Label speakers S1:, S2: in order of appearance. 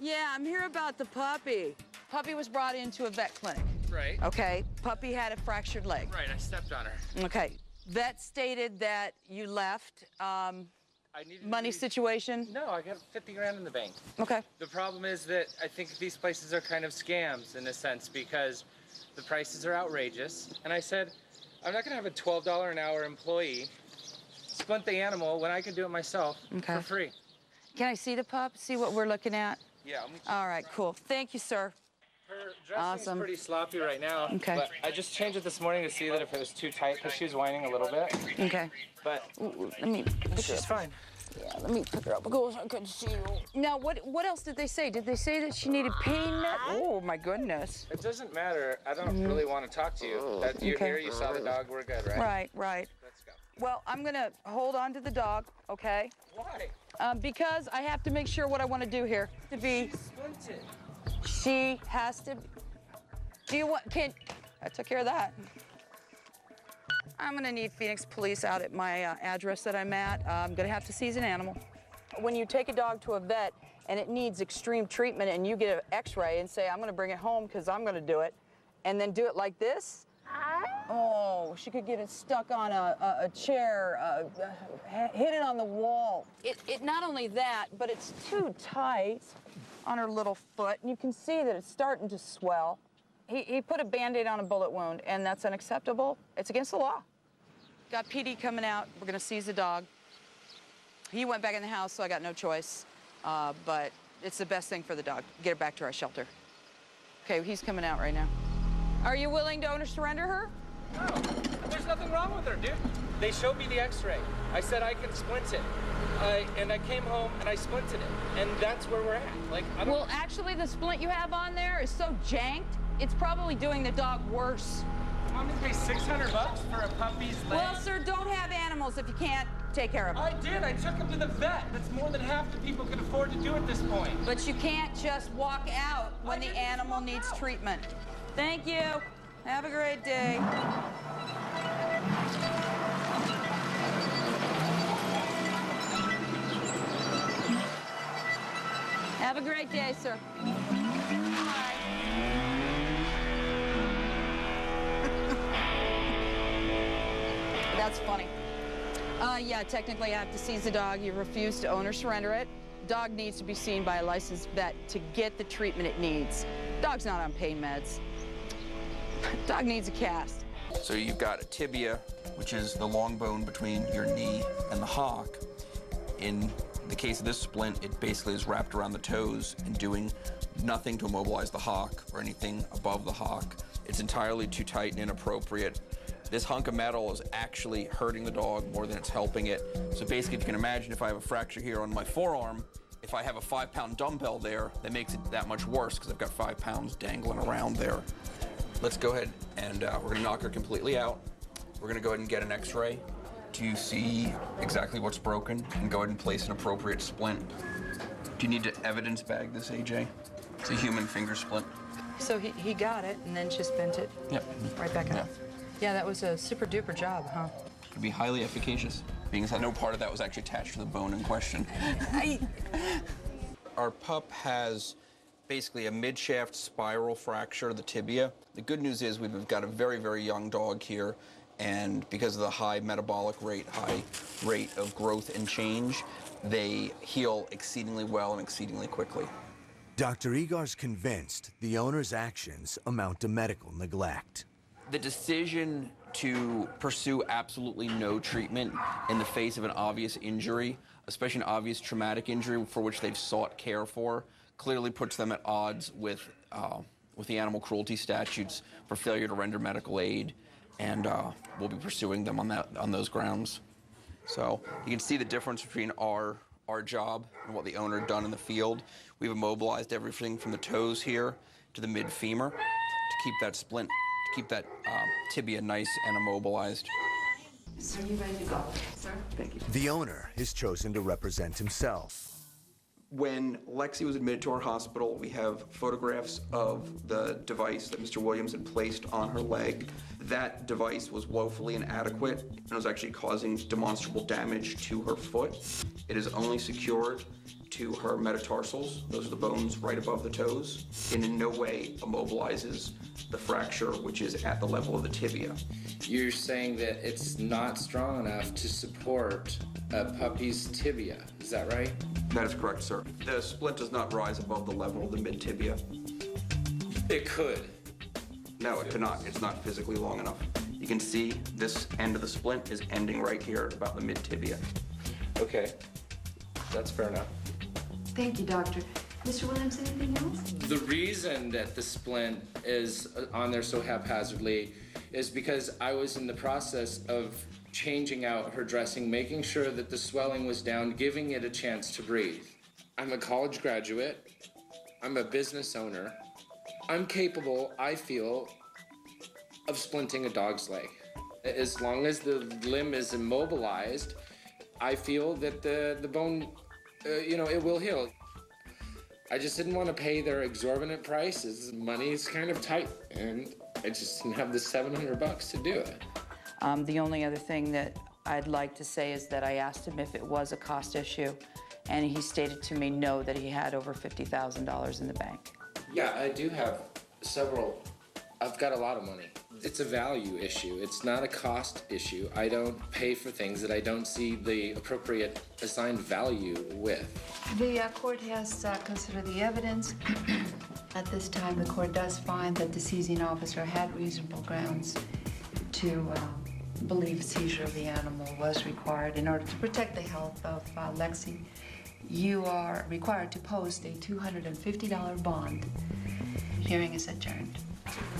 S1: Yeah, I'm here about the puppy. Puppy was brought into a vet clinic.
S2: Right.
S1: Okay, puppy had a fractured leg.
S2: Right, I stepped on her.
S1: Okay, vet stated that you left. Money situation?
S2: No, I got 50 grand in the bank.
S1: Okay.
S2: The problem is that I think these places are kind of scams in a sense because the prices are outrageous. And I said, I'm not gonna have a $12 an hour employee splint the animal when I can do it myself for free.
S1: Can I see the pup? See what we're looking at?
S2: Yeah.
S1: All right, cool. Thank you, sir.
S2: Her dressing's pretty sloppy right now.
S1: Okay.
S2: But I just changed it this morning to see that if it was too tight, because she's whining a little bit.
S1: Okay.
S2: But
S1: let me.
S2: she's fine.
S1: Yeah, let me pick her up. Go so I couldn't see you. Now, what else did they say? Did they say that she needed pain med? Oh my goodness.
S2: It doesn't matter. I don't really want to talk to you. That you're here. You saw the dog. We're good, right?
S1: Right, right.
S2: Let's go.
S1: Well, I'm gonna hold on to the dog, okay?
S2: Why?
S1: Because I have to make sure what I want to do here. To be.
S2: She's splinted.
S1: She has to. Do you want? I took care of that. I'm gonna need Phoenix police out at my address that I'm at. I'm gonna have to seize an animal. When you take a dog to a vet and it needs extreme treatment and you get an x-ray and say, I'm gonna bring it home because I'm gonna do it, and then do it like this, oh, she could get it stuck on a chair, hit it on the wall. It not only that, but it's too tight on her little foot, and you can see that it's starting to swell. He put a Band-Aid on a bullet wound, and that's unacceptable. It's against the law. Got PD coming out. We're gonna seize the dog. He went back in the house, so I got no choice. But it's the best thing for the dog. Get her back to our shelter. Okay, he's coming out right now. Are you willing to owner surrender her?
S2: No, there's nothing wrong with her, dude. They showed me the x-ray. I said I can splint it. And I came home and I splinted it. And that's where we're at. Like, I don't...
S1: Well, actually, the splint you have on there is so janked, it's probably doing the dog worse.
S2: You want me to pay $600 for a puppy's leg?
S1: Well, sir, don't have animals if you can't take care of them.
S2: I did. I took him to the vet. That's more than half the people can afford to do at this point.
S1: But you can't just walk out when the animal needs treatment. Thank you. Have a great day. Have a great day, sir. Bye. That's funny. Yeah, technically I have to seize the dog. You refuse to own or surrender it. Dog needs to be seen by a licensed vet to get the treatment it needs. Dog's not on pain meds. Dog needs a cast.
S3: So you've got a tibia, which is the long bone between your knee and the hock. In the case of this splint, it basically is wrapped around the toes and doing nothing to immobilize the hock or anything above the hock. It's entirely too tight and inappropriate. This hunk of metal is actually hurting the dog more than it's helping it. So basically, if you can imagine, if I have a fracture here on my forearm, if I have a 5-pound dumbbell there, that makes it that much worse because I've got 5 pounds dangling around there. Let's go ahead and we're gonna knock her completely out. We're gonna go ahead and get an x-ray to see exactly what's broken and go ahead and place an appropriate splint. Do you need to evidence bag this, AJ? It's a human finger splint.
S1: So he got it and then just bent it right back up. Yeah, that was a super duper job, huh?
S3: It would be highly efficacious, being that no part of that was actually attached to the bone in question. Our pup has basically a mid-shaft spiral fracture of the tibia. The good news is we've got a very, very young dog here, and because of the high metabolic rate, high rate of growth and change, they heal exceedingly well and exceedingly quickly.
S4: Dr. Egar's convinced the owner's actions amount to medical neglect.
S3: The decision to pursue absolutely no treatment in the face of an obvious injury, especially an obvious traumatic injury for which they've sought care for, clearly puts them at odds with the animal cruelty statutes for failure to render medical aid, and we'll be pursuing them on those grounds. So you can see the difference between our job and what the owner had done in the field. We've immobilized everything from the toes here to the mid-femur to keep that splint, to keep that tibia nice and immobilized.
S1: Sir, you ready to go? Sir?
S3: Thank you.
S4: The owner has chosen to represent himself.
S3: When Lexi was admitted to our hospital, we have photographs of the device that Mr. Williams had placed on her leg. That device was woefully inadequate and was actually causing demonstrable damage to her foot. It is only secured to her metatarsals. Those are the bones right above the toes, and in no way immobilizes the fracture, which is at the level of the tibia.
S2: You're saying that it's not strong enough to support a puppy's tibia, is that right?
S3: That is correct, sir. The splint does not rise above the level of the mid-tibia.
S2: It could.
S3: No, it cannot. It's not physically long enough. You can see this end of the splint is ending right here at about the mid-tibia.
S2: Okay, that's fair enough.
S5: Thank you, doctor. Mr. Williams, anything else?
S2: The reason that the splint is on there so haphazardly is because I was in the process of changing out her dressing, making sure that the swelling was down, giving it a chance to breathe. I'm a college graduate. I'm a business owner. I'm capable, I feel, of splinting a dog's leg. As long as the limb is immobilized, I feel that the bone, it will heal. I just didn't want to pay their exorbitant prices. Money's kind of tight, and I just didn't have the $700 to do it.
S1: The only other thing that I'd like to say is that I asked him if it was a cost issue, and he stated to me no, that he had over $50,000 in the bank.
S2: Yeah, I do have several. I've got a lot of money. It's a value issue. It's not a cost issue. I don't pay for things that I don't see the appropriate assigned value with.
S5: The court has considered the evidence. At this time, the court does find that the seizing officer had reasonable grounds to believe a seizure of the animal was required in order to protect the health of Lexi. You are required to post a $250 bond. Hearing is adjourned.